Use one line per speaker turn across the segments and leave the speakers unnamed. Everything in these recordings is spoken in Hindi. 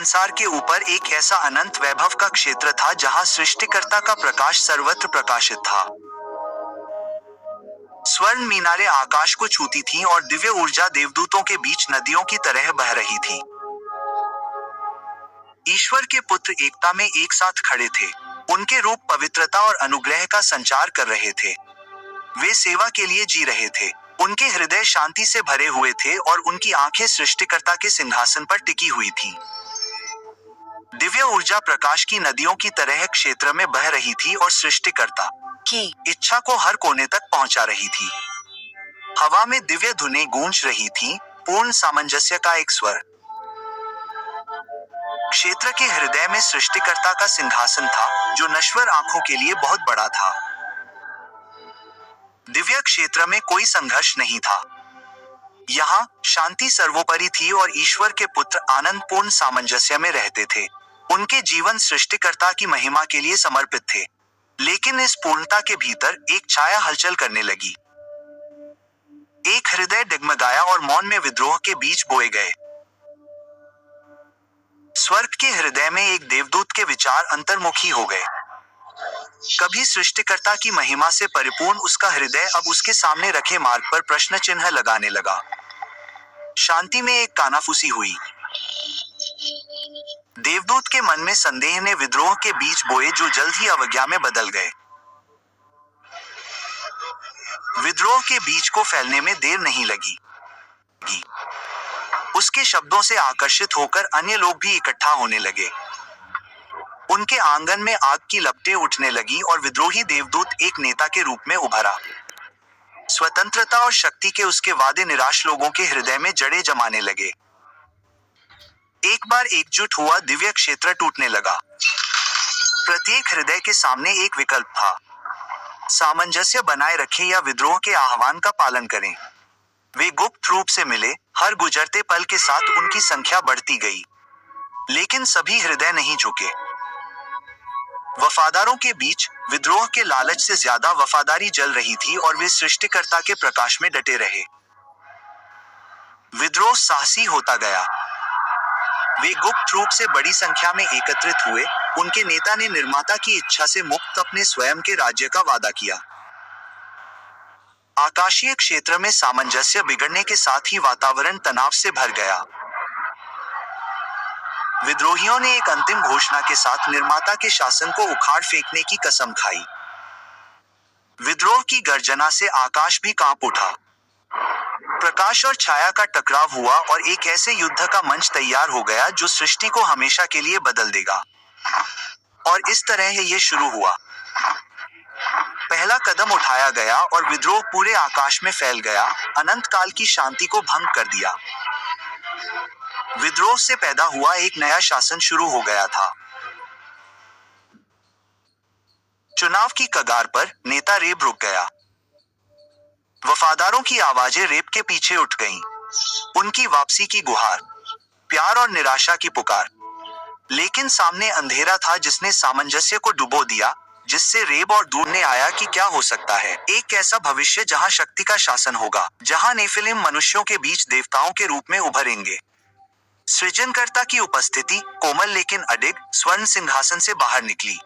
संसार के ऊपर एक ऐसा अनंत वैभव का क्षेत्र था जहां सृष्टिकर्ता का प्रकाश सर्वत्र प्रकाशित था। स्वर्ण मीनारें आकाश को छूती थीं और दिव्य ऊर्जा देवदूतों के बीच नदियों की तरह बह रही थी। ईश्वर के पुत्र एकता में एक साथ खड़े थे। उनके रूप पवित्रता और अनुग्रह का संचार कर रहे थे। वे सेवा के लिए जी रहे थे। उनके हृदय शांति से भरे हुए थे और उनकी आंखें सृष्टिकर्ता के सिंहासन पर टिकी हुई थीं। दिव्य ऊर्जा प्रकाश की नदियों की तरह क्षेत्र में बह रही थी और सृष्टिकर्ता की इच्छा को हर कोने तक पहुंचा रही थी। हवा में दिव्य धुनें गूंज रही थीं, पूर्ण सामंजस्य का एक स्वर। क्षेत्र के हृदय में सृष्टिकर्ता का सिंहासन था, जो नश्वर आंखों के लिए बहुत बड़ा था। दिव्य क्षेत्र में कोई संघर्ष नहीं था। यहाँ शांति सर्वोपरि थी और ईश्वर के पुत्र आनंदपूर्ण सामंजस्य में रहते थे। उनके जीवन सृष्टिकर्ता की महिमा के लिए समर्पित थे। लेकिन इस पूर्णता के भीतर एक छाया हलचल करने लगी। एक हृदय डगमगाया और मौन में विद्रोह के बीज बोए गए। स्वर्ग के हृदय में एक देवदूत के विचार अंतर्मुखी हो गए। कभी सृष्टिकर्ता की महिमा से परिपूर्ण उसका हृदय अब उसके सामने रखे मार्ग पर प्रश्न चिन्ह लगाने लगा। शांति में एक कानाफूसी हुई। देवदूत के मन में संदेह ने विद्रोह के बीज बोए जो जल्द ही अवज्ञा में बदल गए। विद्रोह के बीज को फैलने में देर नहीं लगी। उसके शब्दों से आकर्षित होकर अन्य लोग भी इकट्ठा होने लगे। उनके आंगन में आग की लपटें उठने लगी और विद्रोही देवदूत एक नेता के रूप में उभरा। स्वतंत्रता और शक्ति के उसके वादे निराश लोगों के हृदय में जड़ें जमाने लगे। एक बार एकजुट हुआ दिव्य क्षेत्र टूटने लगा। प्रत्येक हृदय के सामने एक विकल्प था। सामंजस्य बनाए रखें या विद्रोह के आह्वान का पालन करें। वे गुप्त रूप से मिले। हर गुजरते पल के साथ उनकी संख्या बढ़ती गई। लेकिन सभी हृदय नहीं झुके। वफादारों के बीच विद्रोह के लालच से ज्यादा वफादारी जल रही थी और वे सृष्टिकर्ता के प्रकाश में डटे रहे। विद्रोह साहसी होता गया। वे गुप्त रूप से बड़ी संख्या में एकत्रित हुए। उनके नेता ने निर्माता की इच्छा से मुक्त अपने स्वयं के राज्य का वादा किया। आकाशीय क्षेत्र में सामंजस्य बिगड़ने के साथ ही वातावरण तनाव से भर गया। विद्रोहियों ने एक अंतिम घोषणा के साथ निर्माता के शासन को उखाड़ फेंकने की कसम खाई। विद्रोह की गर्जना से आकाश भी कांप उठा। प्रकाश और छाया का टकराव हुआ और एक ऐसे युद्ध का मंच तैयार हो गया जो सृष्टि को हमेशा के लिए बदल देगा। और इस तरह ये शुरू हुआ। पहला कदम उठाया गया और विद्रोह पूरे आकाश में फैल गया, अनंत काल की शांति को भंग कर दिया। विद्रोह से पैदा हुआ एक नया शासन शुरू हो गया था। चुनाव की कगार पर नेता रेब रुक गया। वफादारों की आवाजें रेप के पीछे उठ गईं। उनकी वापसी की गुहार, प्यार और निराशा की पुकार। लेकिन सामने अंधेरा था जिसने सामंजस्य को डुबो दिया, जिससे रेब और दूर ने आया कि क्या हो सकता है एक ऐसा भविष्य जहां शक्ति का शासन होगा, जहां नेफिलिम मनुष्यों के बीच देवताओं के रूप में उभरेंगे। सृजनकर्ता की उपस्थिति कोमल लेकिन अडिग स्वर्ण सिंहासन से बाहर निकली।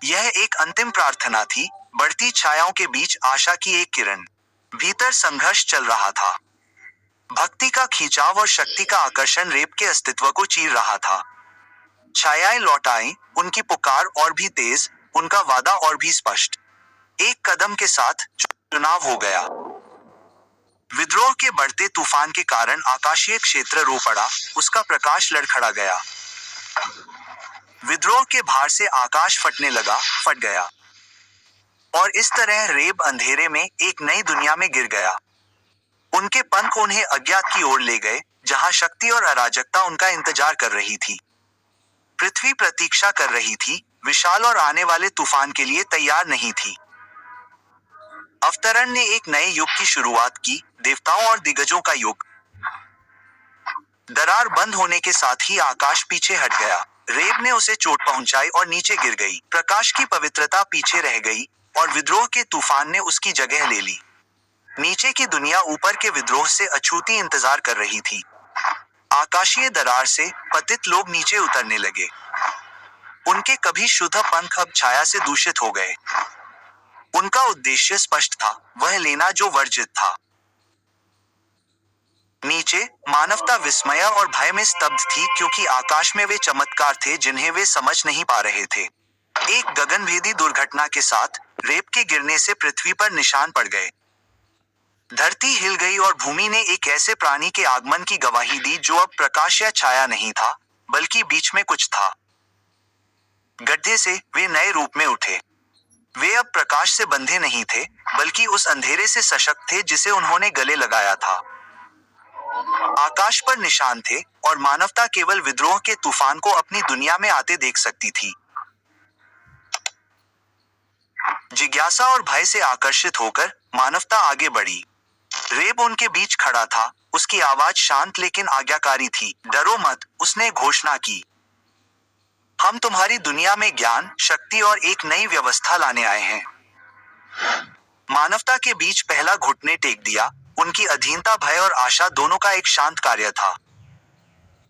यह एक अंतिम प्रार्थना थी, बढ़ती छायाओं के बीच आशा की एक किरण। भीतर संघर्ष चल रहा था। भक्ति का खिंचाव और शक्ति का आकर्षण रेप के अस्तित्व को चीर रहा था। छायाएं लौट आईं, उनकी पुकार और भी तेज, उनका वादा और भी स्पष्ट। एक कदम के साथ चुनाव हो गया। विद्रोह के बढ़ते तूफान के कारण आकाशीय क्षेत्र रो पड़ा, उसका प्रकाश लड़खड़ा गया। विद्रोह के भार से आकाश फटने लगा, फट गया। और इस तरह रेब अंधेरे में एक नई दुनिया में गिर गया। उनके पंख उन्हें अज्ञात की ओर ले गए, जहां शक्ति और अराजकता उनका इंतजार कर रही थी। पृथ्वी प्रतीक्षा कर रही थी, विशाल और आने वाले तूफान के लिए तैयार नहीं थी। अवतरण ने एक नए युग की शुरुआत की, देवताओं और दिग्गजों का युग। दरार बंद होने के साथ ही आकाश पीछे हट गया। रेब ने उसे चोट पहुंचाई और नीचे गिर गई। प्रकाश की पवित्रता पीछे रह गई और विद्रोह के तूफान ने उसकी जगह ले ली। नीचे की दुनिया ऊपर के विद्रोह से अछूती इंतजार कर रही थी। आकाशीय दरार से पतित लोग नीचे उतरने लगे। उनके कभी शुद्ध पंख अब छाया से दूषित हो गए। उनका उद्देश्य स्पष्ट था, वह लेना जो वर्जित था। नीचे मानवता विस्मय और भय में स्तब्ध थी, क्योंकि आकाश में वे चमत्कार थे जिन्हें वे समझ नहीं पा रहे थे। एक गगनभेदी दुर्घटना के साथ रेत के गिरने से पृथ्वी पर निशान पड़ गए। धरती हिल गई और भूमि ने एक ऐसे प्राणी के आगमन की गवाही दी जो अब प्रकाश या छाया नहीं था, बल्कि बीच में कुछ था। गड्ढे से वे नए रूप में उठे। वे अब प्रकाश से बंधे नहीं थे, बल्कि उस अंधेरे से सशक्त थे जिसे उन्होंने गले लगाया था। आकाश पर निशान थे, और मानवता केवल विद्रोह के तूफान को अपनी दुनिया में आते देख सकती थी। जिज्ञासा और भय से आकर्षित होकर मानवता आगे बढ़ी। रेब उनके बीच खड़ा था, उसकी आवाज शांत लेकिन आज्ञाकारी थी। डरो मत, उसने घोषणा की। हम तुम्हारी दुनिया में ज्ञान, शक्ति और एक नई व्यवस्था लाने आए हैं। मानवता के बीच पहला घुटने टेक दिया। उनकी अधीनता भय और आशा दोनों का एक शांत कार्य था।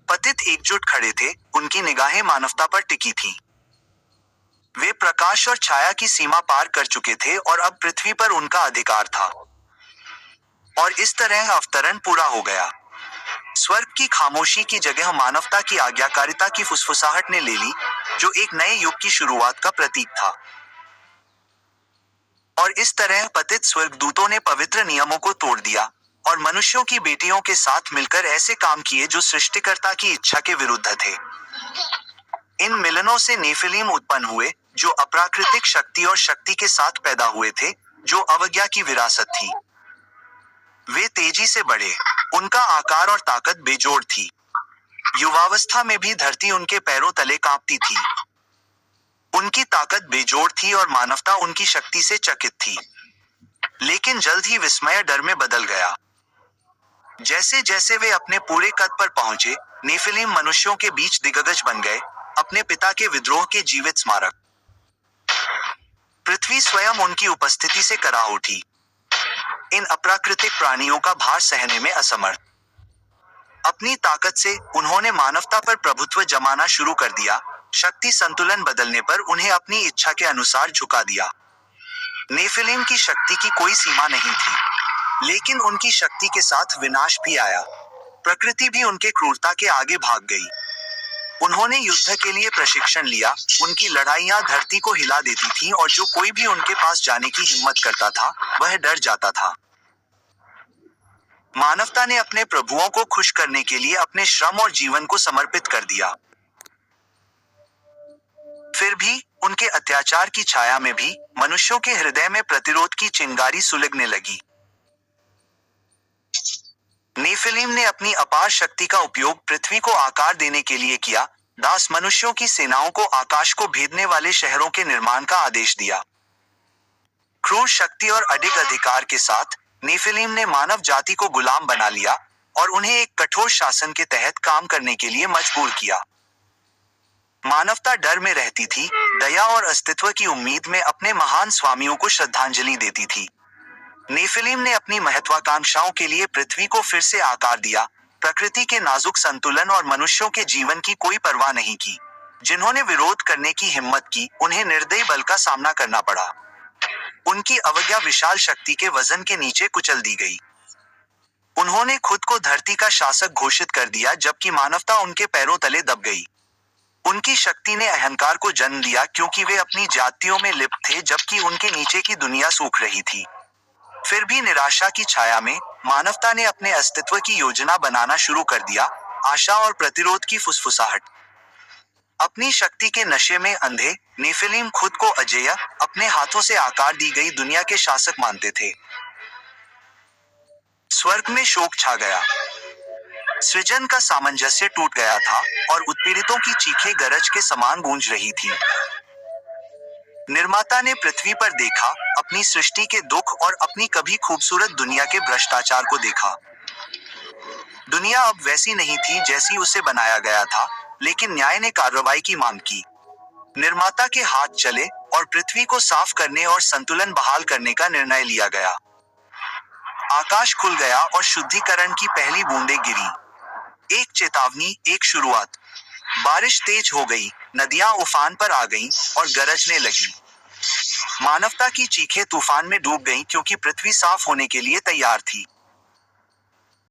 पतित एकजुट खड़े थे, उनकी निगाहें मानवता पर टिकी थीं। वे प्रकाश और छाया की सीमा पार कर चुके थे और अब पृथ्वी पर उनका अधिकार था। और इस तरह अवतरण पूरा हो गया। स्वर्ग की खामोशी की जगह मानवता की आज्ञाकारिता की फुसफुसाहट ने ले ली, जो एक नए युग की शुरुआत का प्रतीक था। और इस तरह पतित स्वर्गदूतों ने पवित्र नियमों को तोड़ दिया और मनुष्यों की बेटियों के साथ मिलकर ऐसे काम किए जो सृष्टिकर्ता की इच्छा के विरुद्ध थे। इन मिलनों से नेफिलीम उत्पन्न हुए, जो अप्राकृतिक शक्ति और शक्ति के साथ पैदा हुए थे, जो अवज्ञा की विरासत थी। वे तेजी से बढ़े। उनका आकार और ताकत बेजोड़ थी। युवावस्था में भी धरती उनके पैरों तले कांपती थी। उनकी ताकत बेजोड़ थी और मानवता उनकी शक्ति से चकित थी। लेकिन जल्द ही विस्मय डर में बदल गया। जैसे जैसे वे अपने पूरे कद पर पहुंचे, नेफिलीम मनुष्यों के बीच दिग्गज बन गए, अपने पिता के विद्रोह के जीवित स्मारक। पृथ्वी स्वयं उनकी उपस्थिति से करा उठी। इन अप्राकृतिक प्राणियों का भार सहने में असमर्थ, अपनी ताकत से उन्होंने मानवता पर प्रभुत्व जमाना शुरू कर दिया। शक्ति संतुलन बदलने पर उन्हें अपनी इच्छा के अनुसार झुका दिया। नेफिलीम की शक्ति की कोई सीमा नहीं थी, लेकिन उनकी शक्ति के साथ विनाश भी आया। प्रकृति भी उनके क्रूरता के आगे भाग गई। उन्होंने युद्ध के लिए प्रशिक्षण लिया। उनकी लड़ाइयां धरती को हिला देती थीं और जो कोई भी उनके पास जाने की हिम्मत करता था, वह डर जाता था। मानवता ने अपने प्रभुओं को खुश करने के लिए अपने श्रम और जीवन को समर्पित कर दिया। फिर भी उनके अत्याचार की छाया में भी मनुष्यों के हृदय में प्रतिरोध की चिंगारी सुलगने लगी। नेफिलीम ने अपनी अपार शक्ति का उपयोग पृथ्वी को आकार देने के लिए किया। दास मनुष्यों की सेनाओं को आकाश को भेदने वाले शहरों के निर्माण का आदेश दिया। क्रूर शक्ति और अडिग अधिकार के साथ नेफिलीम ने मानव जाति को गुलाम बना लिया और उन्हें एक कठोर शासन के तहत काम करने के लिए मजबूर किया। मानवता डर में रहती थी, दया और अस्तित्व की उम्मीद में अपने महान स्वामियों को श्रद्धांजलि देती थी। नेफिलीम ने अपनी महत्वाकांक्षाओं के लिए पृथ्वी को फिर से आकार दिया। प्रकृति के नाजुक संतुलन और मनुष्यों के जीवन की कोई परवाह नहीं की। जिन्होंने विरोध करने की हिम्मत की, उन्हें निर्दयी बल का सामना करना पड़ा। उनकी अवज्ञा विशाल शक्ति के वजन के नीचे कुचल दी गई। उन्होंने खुद को धरती का शासक घोषित कर दिया, जबकि मानवता उनके पैरों तले दब गई। उनकी शक्ति ने अहंकार को जन्म दिया, क्योंकि वे अपनी जातियों में लिप्त थे, जबकि उनके नीचे की दुनिया सूख रही थी। फिर भी निराशा की छाया में मानवता ने अपने अस्तित्व की योजना बनाना शुरू कर दिया। आशा और प्रतिरोध की फुसफुसाहट। अपनी शक्ति के नशे में अंधे नेफिलीम खुद को अजेय, अपने हाथों से आकार दी गई दुनिया के शासक मानते थे। स्वर्ग में शोक छा गया। सृजन का सामंजस्य टूट गया था और उत्पीड़ितों की चीखें गरज के समान गूंज रही थी। निर्माता ने पृथ्वी पर देखा, अपनी सृष्टि के दुख और अपनी कभी खूबसूरत दुनिया के भ्रष्टाचार को देखा। दुनिया अब वैसी नहीं थी जैसी उसे बनाया गया था, लेकिन न्याय ने कार्रवाई की मांग की। निर्माता के हाथ चले और पृथ्वी को साफ करने और संतुलन बहाल करने का निर्णय लिया गया। आकाश खुल गया और शुद्धिकरण की पहली बूंदें गिरी। एक चेतावनी, एक शुरुआत। बारिश तेज हो गई, नदियां उफान पर आ गईं और गरजने लगी। मानवता की चीखें तूफान में डूब गईं क्योंकि पृथ्वी साफ होने के लिए तैयार थी।